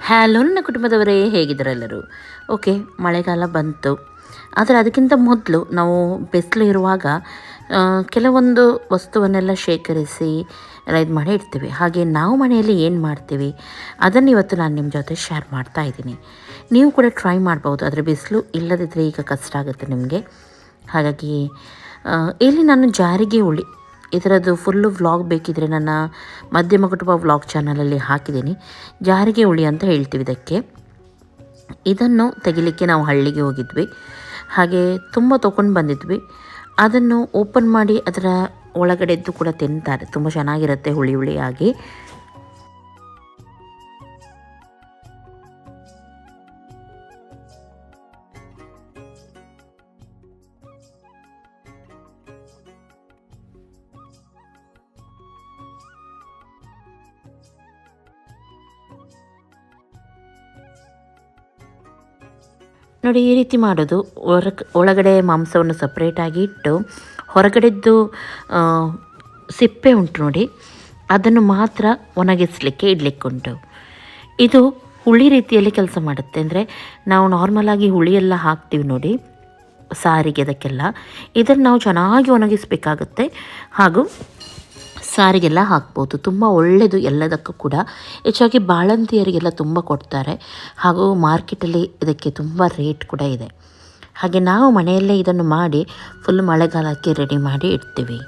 Hello ನನ್ನ ಕುಟುಂಬದವರೇ, ಹೇಗಿದ್ದರೆಲ್ಲರೂ? Okay, ಮಳೆಗಾಲ ಬಂತು. ಆದರೆ ಅದಕ್ಕಿಂತ ಮೊದಲು ನಾವು ಬಿಸಿಲು ಇರುವಾಗ ಕೆಲವೊಂದು ವಸ್ತುವನ್ನೆಲ್ಲ ಶೇಖರಿಸಿ ಎಲ್ಲ ಇದು ಮಾಡಿ ಇಡ್ತೀವಿ. ಹಾಗೆ ನಾವು ಮನೆಯಲ್ಲಿ ಏನು ಮಾಡ್ತೀವಿ ಅದನ್ನು ಇವತ್ತು ನಾನು ನಿಮ್ಮ ಜೊತೆ ಶೇರ್ ಮಾಡ್ತಾ ಇದ್ದೀನಿ. ನೀವು ಕೂಡ ಟ್ರೈ ಮಾಡ್ಬೋದು. ಆದರೆ ಬಿಸಿಲು ಇಲ್ಲದಿದ್ದರೆ ಈಗ ಕಷ್ಟ ಆಗುತ್ತೆ ನಿಮಗೆ. ಹಾಗಾಗಿ ಇಲ್ಲಿ ನಾನು ಜಾರಿಗೆ ಹುಳಿ ಇದರದ್ದು ಫುಲ್ಲು ವ್ಲಾಗ್ ಬೇಕಿದ್ರೆ ನನ್ನ ಮಧ್ಯಮ ಕುಟುಂಬ ವ್ಲಾಗ್ ಚಾನಲಲ್ಲಿ ಹಾಕಿದ್ದೀನಿ. ಜಾರಿಗೆ ಹುಳಿ ಅಂತ ಹೇಳ್ತೀವಿ ಇದಕ್ಕೆ. ಇದನ್ನು ತೆಗಿಲಿಕ್ಕೆ ನಾವು ಹಳ್ಳಿಗೆ ಹೋಗಿದ್ವಿ. ಹಾಗೆ ತುಂಬ ತೊಗೊಂಡು ಬಂದಿದ್ವಿ. ಅದನ್ನು ಓಪನ್ ಮಾಡಿ ಅದರ ಒಳಗಡೆದ್ದು ಕೂಡ ತಿಂತಾರೆ. ತುಂಬ ಚೆನ್ನಾಗಿರುತ್ತೆ ಹುಳಿ ಹುಳಿಯಾಗಿ. ನೋಡಿ, ಈ ರೀತಿ ಮಾಡೋದು. ಒಳಗಡೆ ಮಾಂಸವನ್ನು ಸಪ್ರೇಟಾಗಿ ಇಟ್ಟು ಹೊರಗಡೆದ್ದು ಸಿಪ್ಪೆ ಉಂಟು ನೋಡಿ, ಅದನ್ನು ಮಾತ್ರ ಒಣಗಿಸಲಿಕ್ಕೆ ಇಡಲಿಕ್ಕುಂಟು. ಇದು ಹುಳಿ ರೀತಿಯಲ್ಲಿ ಕೆಲಸ ಮಾಡುತ್ತೆ. ಅಂದರೆ ನಾವು ನಾರ್ಮಲಾಗಿ ಹುಳಿಯೆಲ್ಲ ಹಾಕ್ತೀವಿ ನೋಡಿ ಸಾರಿಗೆ, ಅದಕ್ಕೆಲ್ಲ ಇದನ್ನು ನಾವು ಚೆನ್ನಾಗಿ ಒಣಗಿಸಬೇಕಾಗುತ್ತೆ. ಹಾಗೂ ಸಾರಿಗೆಲ್ಲ ಹಾಕ್ಬೋದು. ತುಂಬ ಒಳ್ಳೆಯದು ಎಲ್ಲದಕ್ಕೂ ಕೂಡ. ಹೆಚ್ಚಾಗಿ ಬಾಳಂತಿಯರಿಗೆಲ್ಲ ತುಂಬ ಕೊಡ್ತಾರೆ. ಹಾಗೂ ಮಾರ್ಕೆಟಲ್ಲಿ ಇದಕ್ಕೆ ತುಂಬ ರೇಟ್ ಕೂಡ ಇದೆ. ಹಾಗೆ ನಾವು ಮನೆಯಲ್ಲೇ ಇದನ್ನು ಮಾಡಿ ಫುಲ್ ಮಳೆಗಾಲಕ್ಕೆ ರೆಡಿ ಮಾಡಿ ಇಡ್ತೀವಿ.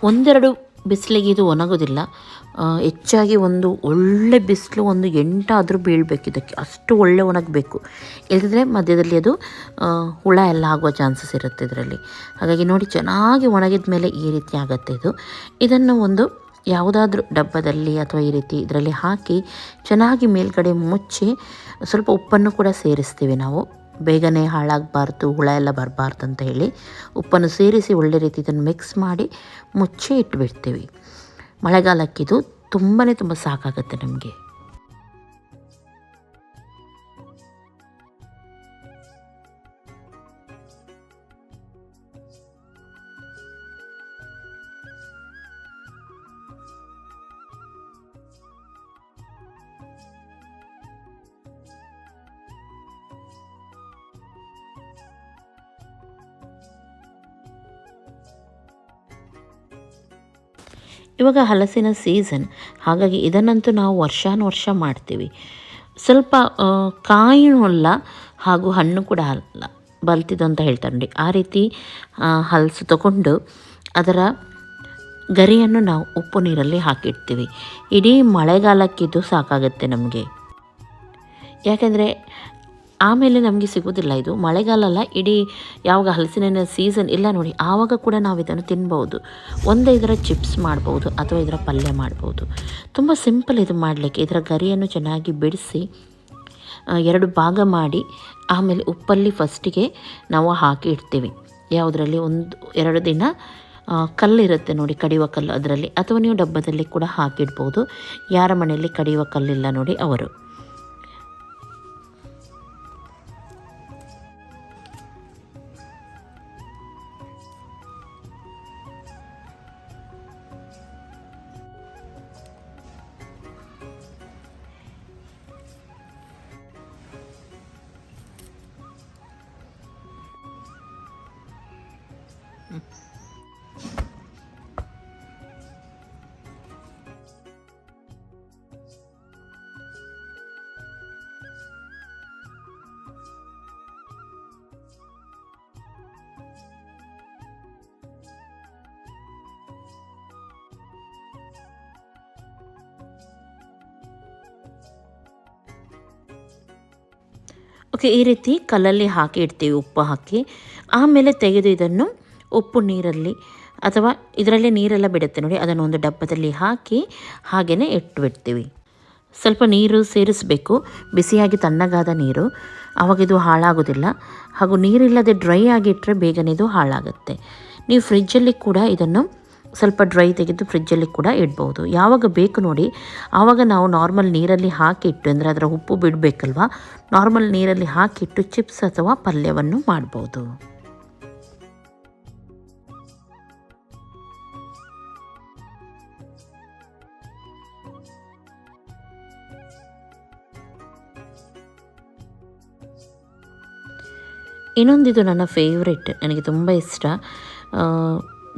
ಒಂದೆರಡು ಬಿಸಿಲಿಗೆ ಇದು ಒಣಗೋದಿಲ್ಲ. ಹೆಚ್ಚಾಗಿ ಒಂದು ಒಳ್ಳೆ ಬಿಸಿಲು ಒಂದು 8 ಆದರೂ ಬೀಳಬೇಕು ಇದಕ್ಕೆ, ಅಷ್ಟು ಒಳ್ಳೆ ಒಣಗಬೇಕು. ಇಲ್ಲದಿದ್ದರೆ ಮಧ್ಯದಲ್ಲಿ ಅದು ಹುಳ ಎಲ್ಲ ಆಗುವ ಚಾನ್ಸಸ್ ಇರುತ್ತೆ ಇದರಲ್ಲಿ. ಹಾಗಾಗಿ ನೋಡಿ, ಚೆನ್ನಾಗಿ ಒಣಗಿದ ಮೇಲೆ ಈ ರೀತಿ ಆಗುತ್ತೆ ಇದು. ಇದನ್ನು ಒಂದು ಯಾವುದಾದ್ರೂ ಡಬ್ಬದಲ್ಲಿ ಅಥವಾ ಈ ರೀತಿ ಇದರಲ್ಲಿ ಹಾಕಿ ಚೆನ್ನಾಗಿ ಮೇಲ್ಗಡೆ ಮುಚ್ಚಿ ಸ್ವಲ್ಪ ಉಪ್ಪನ್ನು ಕೂಡ ಸೇರಿಸ್ತೀವಿ ನಾವು. ಬೇಗನೆ ಹಾಳಾಗಬಾರ್ದು, ಹುಳ ಎಲ್ಲ ಬರಬಾರ್ದು ಅಂತ ಹೇಳಿ ಉಪ್ಪನ್ನು ಸೇರಿಸಿ ಒಳ್ಳೆ ರೀತಿ ಇದನ್ನು ಮಿಕ್ಸ್ ಮಾಡಿ ಮುಚ್ಚಿ ಇಟ್ಬಿಡ್ತೀವಿ. ಮಳೆಗಾಲಕ್ಕಿದು ತುಂಬ ಸಾಕಾಗುತ್ತೆ ನಮಗೆ. ಇವಾಗ ಹಲಸಿನ ಸೀಸನ್, ಹಾಗಾಗಿ ಇದನ್ನಂತೂ ನಾವು ವರ್ಷಾನುವರ್ಷ ಮಾಡ್ತೀವಿ. ಸ್ವಲ್ಪ ಕಾಯಿನೂ ಅಲ್ಲ ಹಾಗೂ ಹಣ್ಣು ಕೂಡ ಅಲ್ಲ, ಬಲ್ತಿದ್ದು ಅಂತ ಹೇಳ್ತಾರೆ ನೋಡಿ. ಆ ರೀತಿ ಹಲಸು ತಗೊಂಡು ಅದರ ಗರಿಯನ್ನು ನಾವು ಉಪ್ಪು ನೀರಲ್ಲಿ ಹಾಕಿಡ್ತೀವಿ. ಇಡೀ ಮಳೆಗಾಲಕ್ಕಿದು ಸಾಕಾಗುತ್ತೆ ನಮಗೆ. ಯಾಕೆಂದರೆ ಆಮೇಲೆ ನಮಗೆ ಸಿಗೋದಿಲ್ಲ ಇದು. ಮಳೆಗಾಲ ಅಲ್ಲ, ಇಡೀ ಯಾವಾಗ ಹಲಸಿನ ಸೀಸನ್ ಇಲ್ಲ ನೋಡಿ, ಆವಾಗ ಕೂಡ ನಾವು ಇದನ್ನು ತಿನ್ಬೋದು. ಒಂದೇ ಇದರ ಚಿಪ್ಸ್ ಮಾಡ್ಬೋದು ಅಥವಾ ಇದರ ಪಲ್ಯ ಮಾಡ್ಬೋದು. ತುಂಬ ಸಿಂಪಲ್ ಇದು ಮಾಡಲಿಕ್ಕೆ. ಇದರ ಗರಿಯನ್ನು ಚೆನ್ನಾಗಿ ಬಿಡಿಸಿ 2 ಭಾಗ ಮಾಡಿ ಆಮೇಲೆ ಉಪ್ಪಲ್ಲಿ ಫಸ್ಟಿಗೆ ನಾವು ಹಾಕಿ ಇಡ್ತೀವಿ. ಯಾವುದರಲ್ಲಿ 1-2 ದಿನ ಕಲ್ಲಿರುತ್ತೆ ನೋಡಿ, ಕಡಿಯುವ ಕಲ್ಲು, ಅದರಲ್ಲಿ. ಅಥವಾ ನೀವು ಡಬ್ಬದಲ್ಲಿ ಕೂಡ ಹಾಕಿಡ್ಬೋದು. ಯಾರ ಮನೆಯಲ್ಲಿ ಕಡಿಯುವ ಕಲ್ಲಿಲ್ಲ ನೋಡಿ ಅವರು. ಓಕೆ, ಈ ರೀತಿ ಕಲ್ಲಲ್ಲಿ ಹಾಕಿ ಇಡ್ತೀವಿ, ಉಪ್ಪು ಹಾಕಿ. ಆಮೇಲೆ ತೆಗೆದು ಇದನ್ನು ಉಪ್ಪು ನೀರಲ್ಲಿ ಅಥವಾ ಇದರಲ್ಲೇ ನೀರೆಲ್ಲ ಬಿಡುತ್ತೆ ನೋಡಿ, ಅದನ್ನು ಒಂದು ಡಬ್ಬದಲ್ಲಿ ಹಾಕಿ ಹಾಗೆಯೇ ಇಟ್ಟುಬಿಡ್ತೀವಿ. ಸ್ವಲ್ಪ ನೀರು ಸೇರಿಸಬೇಕು, ಬಿಸಿಯಾಗಿ ತಣ್ಣಗಾದ ನೀರು. ಆವಾಗ ಇದು ಹಾಳಾಗೋದಿಲ್ಲ. ಹಾಗೂ ನೀರಿಲ್ಲದೆ ಡ್ರೈ ಆಗಿಟ್ಟರೆ ಬೇಗನೆ ಇದು ಹಾಳಾಗುತ್ತೆ. ನೀವು ಫ್ರಿಜ್ಜಲ್ಲಿ ಕೂಡ ಇದನ್ನು ಸ್ವಲ್ಪ ಡ್ರೈ ತೆಗೆದು ಫ್ರಿಜ್ಜಲ್ಲಿ ಕೂಡ ಇಡ್ಬೋದು. ಯಾವಾಗ ಬೇಕು ನೋಡಿ ಆವಾಗ ನಾವು ನಾರ್ಮಲ್ ನೀರಲ್ಲಿ ಹಾಕಿಟ್ಟು, ಅಂದರೆ ಅದರ ಉಪ್ಪು ಬಿಡಬೇಕಲ್ವ, ನಾರ್ಮಲ್ ನೀರಲ್ಲಿ ಹಾಕಿಟ್ಟು ಚಿಪ್ಸ್ ಅಥವಾ ಪಲ್ಯವನ್ನು ಮಾಡ್ಬೋದು. ಇನ್ನೊಂದಿದು ನನ್ನ ಫೇವ್ರೆಟ್, ನನಗೆ ತುಂಬ ಇಷ್ಟ.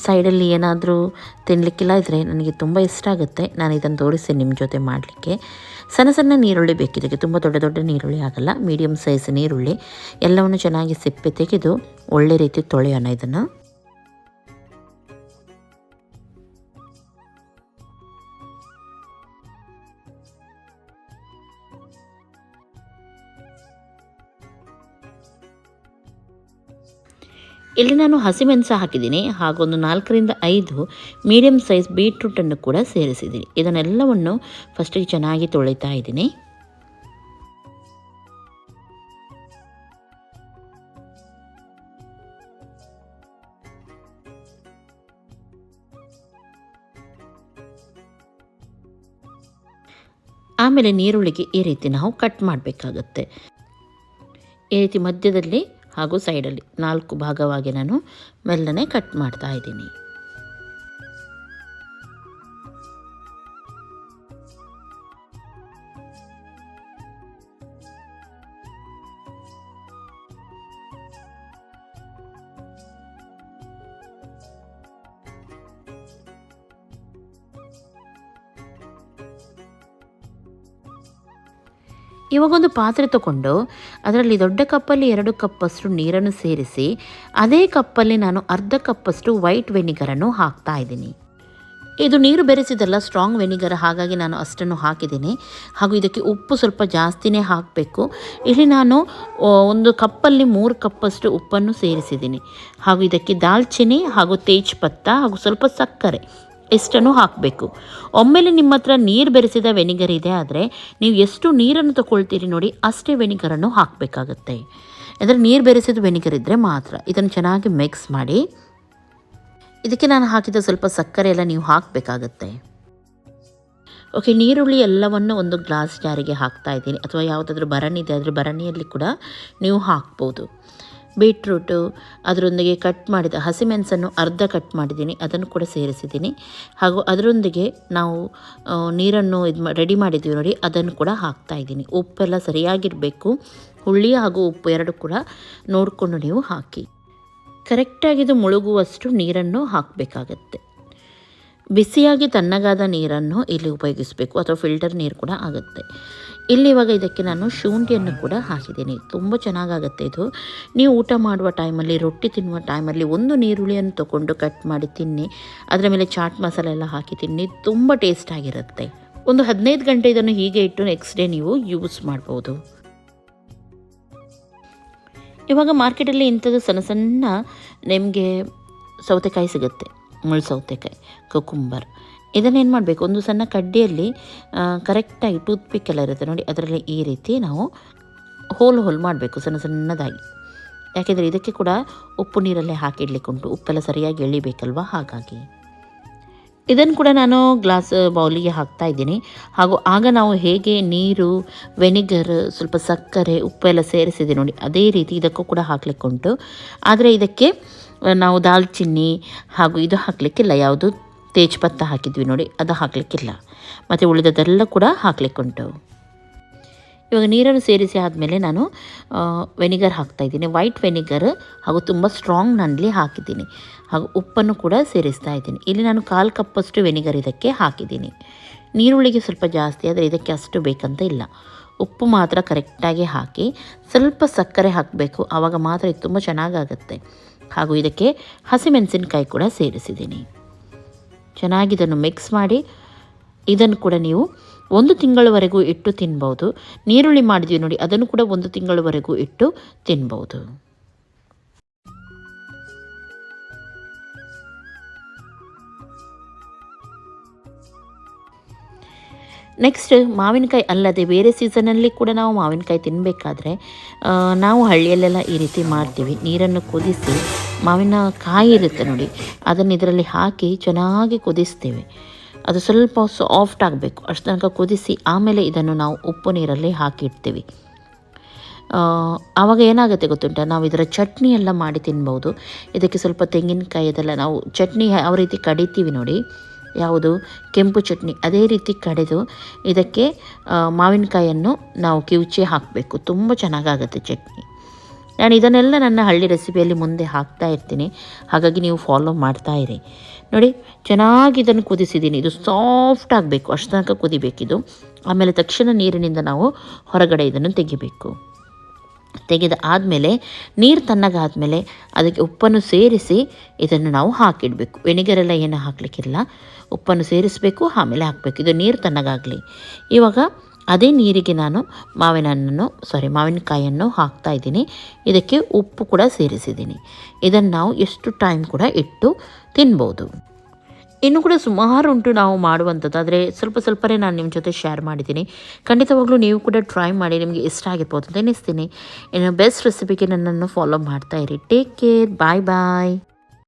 ಸೈಡಲ್ಲಿ ಏನಾದರೂ ತಿನ್ನಲಿಕ್ಕಿಲ್ಲ ಇದ್ದರೆ ನನಗೆ ತುಂಬ ಇಷ್ಟ ಆಗುತ್ತೆ. ನಾನು ಇದನ್ನು ತೋರಿಸ್ತೀನಿ ನಿಮ್ಮ ಜೊತೆ ಮಾಡಲಿಕ್ಕೆ. ಸಣ್ಣ ಸಣ್ಣ ನೀರುಳ್ಳಿ ಬೇಕಿದ್ದಕ್ಕೆ, ತುಂಬ ದೊಡ್ಡ ದೊಡ್ಡ ನೀರುಳ್ಳಿ ಆಗಲ್ಲ, ಮೀಡಿಯಮ್ ಸೈಜ್ ನೀರುಳ್ಳಿ. ಎಲ್ಲವನ್ನು ಚೆನ್ನಾಗಿ ಸಿಪ್ಪೆ ತೆಗೆದು ಒಳ್ಳೆ ರೀತಿ ತೊಳೆಯೋಣ ಇದನ್ನು. ಇಲ್ಲಿ ನಾನು ಹಸಿಮೆಣಸು ಹಾಕಿದ್ದೀನಿ, ಹಾಗೊಂದು 4ರಿಂದ 5 ಮೀಡಿಯಮ್ ಸೈಜ್ ಬೀಟ್ರೂಟನ್ನು ಕೂಡ ಸೇರಿಸಿದ್ದೀನಿ. ಇದನ್ನೆಲ್ಲವನ್ನು ಫಸ್ಟಿಗೆ ಚೆನ್ನಾಗಿ ತೊಳಿತಾ ಇದ್ದೀನಿ. ಆಮೇಲೆ ನೀರುಳ್ಳಿಗೆ ಈ ರೀತಿ ನಾವು ಕಟ್ ಮಾಡಬೇಕಾಗತ್ತೆ. ಈ ರೀತಿ ಮಧ್ಯದಲ್ಲಿ ಹಾಗೂ ಸೈಡಲ್ಲಿ 4 ಭಾಗವಾಗಿ ನಾನು ಮೆಲ್ಲನೆ ಕಟ್ ಮಾಡ್ತಾ ಇದ್ದೀನಿ. ಇವಾಗೊಂದು ಪಾತ್ರೆ ತಗೊಂಡು ಅದರಲ್ಲಿ ದೊಡ್ಡ ಕಪ್ಪಲ್ಲಿ 2 ಕಪ್ಪಷ್ಟು ನೀರನ್ನು ಸೇರಿಸಿ, ಅದೇ ಕಪ್ಪಲ್ಲಿ ನಾನು ಅರ್ಧ ಕಪ್ಪಷ್ಟು ವೈಟ್ ವೆನಿಗರನ್ನು ಹಾಕ್ತಾ ಇದ್ದೀನಿ. ಇದು ನೀರು ಬೆರೆಸಿದಲ್ಲ, ಸ್ಟ್ರಾಂಗ್ ವೆನಿಗರ್, ಹಾಗಾಗಿ ನಾನು ಅಷ್ಟನ್ನು ಹಾಕಿದ್ದೀನಿ. ಹಾಗೂ ಇದಕ್ಕೆ ಉಪ್ಪು ಸ್ವಲ್ಪ ಜಾಸ್ತಿನೇ ಹಾಕಬೇಕು. ಇಲ್ಲಿ ನಾನು ಒಂದು ಕಪ್ಪಲ್ಲಿ 3 ಕಪ್ಪಷ್ಟು ಉಪ್ಪನ್ನು ಸೇರಿಸಿದ್ದೀನಿ. ಹಾಗೂ ಇದಕ್ಕೆ ದಾಲ್ಚಿನ್ನಿ ಹಾಗೂ ತೇಜ್ಪತ್ತ ಹಾಗೂ ಸ್ವಲ್ಪ ಸಕ್ಕರೆ ಇಷ್ಟನ್ನು ಹಾಕಬೇಕು. ಒಮ್ಮೆಲೆ ನಿಮ್ಮ ಹತ್ರ ನೀರು ಬೆರೆಸಿದ ವೆನಿಗರ್ ಇದೆ ಆದರೆ ನೀವು ಎಷ್ಟು ನೀರನ್ನು ತಗೊಳ್ತೀರಿ ನೋಡಿ ಅಷ್ಟೇ ವೆನಿಗರನ್ನು ಹಾಕಬೇಕಾಗತ್ತೆ. ಅಂದರೆ ನೀರು ಬೆರೆಸಿದ ವೆನಿಗರ್ ಇದ್ದರೆ ಮಾತ್ರ. ಇದನ್ನು ಚೆನ್ನಾಗಿ ಮಿಕ್ಸ್ ಮಾಡಿ ಇದಕ್ಕೆ ನಾನು ಹಾಕಿದ ಸ್ವಲ್ಪ ಸಕ್ಕರೆ ಎಲ್ಲ ನೀವು ಹಾಕಬೇಕಾಗತ್ತೆ. ಓಕೆ, ನೀರುಳ್ಳಿ ಎಲ್ಲವನ್ನು ಒಂದು ಗ್ಲಾಸ್ ಜಾರಿಗೆ ಹಾಕ್ತಾ ಇದ್ದೀನಿ, ಅಥವಾ ಯಾವುದಾದ್ರೂ ಭರಣಿ ಇದೆ ಆದರೆ ಭರಣಿಯಲ್ಲಿ ಕೂಡ ನೀವು ಹಾಕ್ಬೋದು. ಬೀಟ್ರೂಟು, ಅದರೊಂದಿಗೆ ಕಟ್ ಮಾಡಿದ ಹಸಿಮೆಣಸನ್ನು ಅರ್ಧ ಕಟ್ ಮಾಡಿದ್ದೀನಿ, ಅದನ್ನು ಕೂಡ ಸೇರಿಸಿದ್ದೀನಿ. ಹಾಗೂ ಅದರೊಂದಿಗೆ ನಾವು ನೀರನ್ನು ರೆಡಿ ಮಾಡಿದ್ದೀವಿ ನೋಡಿ, ಅದನ್ನು ಕೂಡ ಹಾಕ್ತಾಯಿದ್ದೀನಿ. ಉಪ್ಪೆಲ್ಲ ಸರಿಯಾಗಿರಬೇಕು, ಹುಳಿ ಹಾಗೂ ಉಪ್ಪು ಎರಡು ಕೂಡ ನೋಡಿಕೊಂಡು ನೀವು ಹಾಕಿ. ಕರೆಕ್ಟಾಗಿದು ಮುಳುಗುವಷ್ಟು ನೀರನ್ನು ಹಾಕಬೇಕಾಗತ್ತೆ. ಬಿಸಿಯಾಗಿ ತಣ್ಣಗಾದ ನೀರನ್ನು ಇಲ್ಲಿ ಉಪಯೋಗಿಸಬೇಕು, ಅಥವಾ ಫಿಲ್ಟರ್ ನೀರು ಕೂಡ ಆಗುತ್ತೆ. ಇಲ್ಲಿ ಇವಾಗ ಇದಕ್ಕೆ ನಾನು ಶುಂಠಿಯನ್ನು ಕೂಡ ಹಾಕಿದ್ದೀನಿ. ತುಂಬ ಚೆನ್ನಾಗಾಗುತ್ತೆ ಇದು. ನೀವು ಊಟ ಮಾಡುವ ಟೈಮಲ್ಲಿ, ರೊಟ್ಟಿ ತಿನ್ನುವ ಟೈಮಲ್ಲಿ ಒಂದು ನೀರುಳ್ಳಿಯನ್ನು ತೊಗೊಂಡು ಕಟ್ ಮಾಡಿ ತಿನ್ನಿ, ಅದರ ಮೇಲೆ ಚಾಟ್ ಮಸಾಲೆ ಎಲ್ಲ ಹಾಕಿ ತಿನ್ನಿ, ತುಂಬ ಟೇಸ್ಟಾಗಿರುತ್ತೆ. ಒಂದು 15 ಗಂಟೆ ಇದನ್ನು ಹೀಗೆ ಇಟ್ಟು ನೆಕ್ಸ್ಟ್ ಡೇ ನೀವು ಯೂಸ್ ಮಾಡ್ಬೋದು. ಇವಾಗ ಮಾರ್ಕೆಟಲ್ಲಿ ಇಂಥದ್ದು ಸಣ್ಣ ಸಣ್ಣ ನಿಮಗೆ ಸೌತೆಕಾಯಿ ಸಿಗುತ್ತೆ, ಮುಳ್ಳು ಸೌತೆಕಾಯಿ, ಕುಕುಂಬರ್. ಇದನ್ನೇನು ಮಾಡಬೇಕು, ಒಂದು ಸಣ್ಣ ಕಡ್ಡಿಯಲ್ಲಿ ಕರೆಕ್ಟಾಗಿ ಟೂತ್ಪಿಕ್ ಎಲ್ಲ ಇರುತ್ತೆ ನೋಡಿ, ಅದರಲ್ಲಿ ಈ ರೀತಿ ನಾವು ಹೋಲ್ ಮಾಡಬೇಕು ಸಣ್ಣ ಸಣ್ಣದಾಗಿ. ಯಾಕೆಂದರೆ ಇದಕ್ಕೆ ಕೂಡ ಉಪ್ಪು ನೀರಲ್ಲೇ ಹಾಕಿಡ್ಲಿಕ್ಕೆ ಉಂಟು, ಉಪ್ಪೆಲ್ಲ ಸರಿಯಾಗಿ ಎಳಿಬೇಕಲ್ವ, ಹಾಗಾಗಿ ಇದನ್ನು ಕೂಡ ನಾನು ಗ್ಲಾಸ್ ಬೌಲಿಗೆ ಹಾಕ್ತಾ ಇದ್ದೀನಿ. ಹಾಗೂ ಆಗ ನಾವು ಹೇಗೆ ನೀರು, ವೆನಿಗರ್, ಸ್ವಲ್ಪ ಸಕ್ಕರೆ, ಉಪ್ಪೆಲ್ಲ ಸೇರಿಸಿದೆ ನೋಡಿ, ಅದೇ ರೀತಿ ಇದಕ್ಕೂ ಕೂಡ ಹಾಕ್ಲಿಕ್ಕೆ ಉಂಟು. ಆದರೆ ಇದಕ್ಕೆ ನಾವು ದಾಲ್ಚಿನ್ನಿ ಹಾಗೂ ಇದು ಹಾಕಲಿಕ್ಕಿಲ್ಲ, ಯಾವುದು ತೇಜ್ಪತ್ತ ಹಾಕಿದ್ವಿ ನೋಡಿ, ಅದು ಹಾಕಲಿಕ್ಕಿಲ್ಲ. ಮತ್ತು ಉಳಿದದೆಲ್ಲ ಕೂಡ ಹಾಕ್ಲಿಕ್ಕುಂಟು. ಇವಾಗ ನೀರನ್ನು ಸೇರಿಸಿ ಆದಮೇಲೆ ನಾನು ವೆನಿಗರ್ ಹಾಕ್ತಾಯಿದ್ದೀನಿ, ವೈಟ್ ವೆನಿಗರ್, ಹಾಗೂ ತುಂಬ ಸ್ಟ್ರಾಂಗ್ ನಾನಲ್ಲಿ ಹಾಕಿದ್ದೀನಿ. ಹಾಗೂ ಉಪ್ಪನ್ನು ಕೂಡ ಸೇರಿಸ್ತಾ ಇದ್ದೀನಿ. ಇಲ್ಲಿ ನಾನು 1/4 ಕಪ್ಪಷ್ಟು ವೆನಿಗರ್ ಇದಕ್ಕೆ ಹಾಕಿದ್ದೀನಿ. ನೀರುಳ್ಳಿಗೆ ಸ್ವಲ್ಪ ಜಾಸ್ತಿ, ಆದರೆ ಇದಕ್ಕೆ ಅಷ್ಟು ಬೇಕಂತ ಇಲ್ಲ. ಉಪ್ಪು ಮಾತ್ರ ಕರೆಕ್ಟಾಗಿ ಹಾಕಿ, ಸ್ವಲ್ಪ ಸಕ್ಕರೆ ಹಾಕಬೇಕು, ಆವಾಗ ಮಾತ್ರ ಇದು ತುಂಬ ಚೆನ್ನಾಗಾಗುತ್ತೆ. ಹಾಗೂ ಇದಕ್ಕೆ ಹಸಿಮೆಣಸಿನಕಾಯಿ ಕೂಡ ಸೇರಿಸಿದ್ದೀನಿ. ಚೆನ್ನಾಗಿ ಇದನ್ನು ಮಿಕ್ಸ್ ಮಾಡಿ, ಇದನ್ನು ಕೂಡ ನೀವು 1 ತಿಂಗಳವರೆಗೂ ಇಟ್ಟು ತಿನ್ಬೋದು. ನೀರುಳ್ಳಿ ಮಾಡಿದ್ವಿ ನೋಡಿ, ಅದನ್ನು ಕೂಡ 1 ತಿಂಗಳವರೆಗೂ ಇಟ್ಟು ತಿನ್ಬೋದು. ನೆಕ್ಸ್ಟ್, ಮಾವಿನಕಾಯಿ ಅಲ್ಲದೆ ಬೇರೆ ಸೀಸನಲ್ಲಿ ಕೂಡ ನಾವು ಮಾವಿನಕಾಯಿ ತಿನ್ನಬೇಕಾದ್ರೆ ನಾವು ಹಳ್ಳಿಯಲ್ಲೆಲ್ಲ ಈ ರೀತಿ ಮಾಡ್ತೀವಿ. ನೀರನ್ನು ಕುದಿಸಿ ಮಾವಿನ ಕಾಯಿ ಇರುತ್ತೆ ನೋಡಿ, ಅದನ್ನು ಇದರಲ್ಲಿ ಹಾಕಿ ಚೆನ್ನಾಗಿ ಕುದಿಸ್ತೇವೆ. ಅದು ಸ್ವಲ್ಪ ಸಾಫ್ಟ್ ಆಗಬೇಕು, ಅಷ್ಟು ತನಕ ಕುದಿಸಿ ಆಮೇಲೆ ಇದನ್ನು ನಾವು ಉಪ್ಪು ನೀರಲ್ಲಿ ಹಾಕಿಡ್ತೀವಿ. ಆವಾಗ ಏನಾಗುತ್ತೆ ಗೊತ್ತುಂಟ, ನಾವು ಇದರ ಚಟ್ನಿ ಎಲ್ಲ ಮಾಡಿ ತಿನ್ಬೋದು. ಇದಕ್ಕೆ ಸ್ವಲ್ಪ ತೆಂಗಿನಕಾಯಿ ಅದೆಲ್ಲ ನಾವು ಚಟ್ನಿ ಯಾವ ರೀತಿ ಕಡಿತೀವಿ ನೋಡಿ, ಯಾವುದು ಕೆಂಪು ಚಟ್ನಿ ಅದೇ ರೀತಿ ಕಡೆದು ಇದಕ್ಕೆ ಮಾವಿನಕಾಯನ್ನು ನಾವು ಕಿವುಚಿ ಹಾಕಬೇಕು. ತುಂಬ ಚೆನ್ನಾಗಾಗುತ್ತೆ ಚಟ್ನಿ. ನಾನು ಇದನ್ನೆಲ್ಲ ನನ್ನ ಹಳ್ಳಿ ರೆಸಿಪಿಯಲ್ಲಿ ಮುಂದೆ ಹಾಕ್ತಾ ಇರ್ತೀನಿ, ಹಾಗಾಗಿ ನೀವು ಫಾಲೋ ಮಾಡ್ತಾ ಇರಿ. ನೋಡಿ, ಚೆನ್ನಾಗಿ ಇದನ್ನು ಕುದಿಸಿದ್ದೀನಿ. ಇದು ಸಾಫ್ಟ್ ಆಗಬೇಕು, ಅಷ್ಟು ತನಕ ಕುದಿಬೇಕಿದು. ಆಮೇಲೆ ತಕ್ಷಣ ನೀರಿನಿಂದ ನಾವು ಹೊರಗಡೆ ಇದನ್ನು ತೆಗಿಬೇಕು. ತೆಗೆದ ಆದಮೇಲೆ ನೀರು ತಣ್ಣಗಾದಮೇಲೆ ಅದಕ್ಕೆ ಉಪ್ಪನ್ನು ಸೇರಿಸಿ ಇದನ್ನು ನಾವು ಹಾಕಿಡಬೇಕು. ವೆನಿಗರೆಲ್ಲ ಏನು ಹಾಕಲಿಕ್ಕಿಲ್ಲ, ಉಪ್ಪನ್ನು ಸೇರಿಸಬೇಕು, ಆಮೇಲೆ ಹಾಕಬೇಕು. ಇದು ನೀರು ತಣ್ಣಗಾಗಲಿ. ಇವಾಗ ಅದೇ ನೀರಿಗೆ ನಾನು ಮಾವಿನಕಾಯನ್ನು ಹಾಕ್ತಾಯಿದ್ದೀನಿ. ಇದಕ್ಕೆ ಉಪ್ಪು ಕೂಡ ಸೇರಿಸಿದ್ದೀನಿ. ಇದನ್ನು ನಾವು ಎಷ್ಟು ಟೈಮ್ ಕೂಡ ಇಟ್ಟು ತಿನ್ಬೋದು. ಇನ್ನೂ ಕೂಡ ಸುಮಾರು ಉಂಟು ನಾವು ಮಾಡುವಂಥದ್ದು, ಆದರೆ ಸ್ವಲ್ಪ ಸ್ವಲ್ಪನೇ ನಾನು ನಿಮ್ಮ ಜೊತೆ ಶೇರ್ ಮಾಡಿದ್ದೀನಿ. ಖಂಡಿತವಾಗ್ಲೂ ನೀವು ಕೂಡ ಟ್ರೈ ಮಾಡಿ, ನಿಮಗೆ ಇಷ್ಟ ಆಗಿರ್ಬೋದು ಅಂತ ಎನಿಸ್ತೀನಿ. ಇನ್ನು ಬೆಸ್ಟ್ ರೆಸಿಪಿಗೆ ನನ್ನನ್ನು ಫಾಲೋ ಮಾಡ್ತಾಯಿರಿ. ಟೇಕ್ ಕೇರ್, ಬಾಯ್ ಬಾಯ್.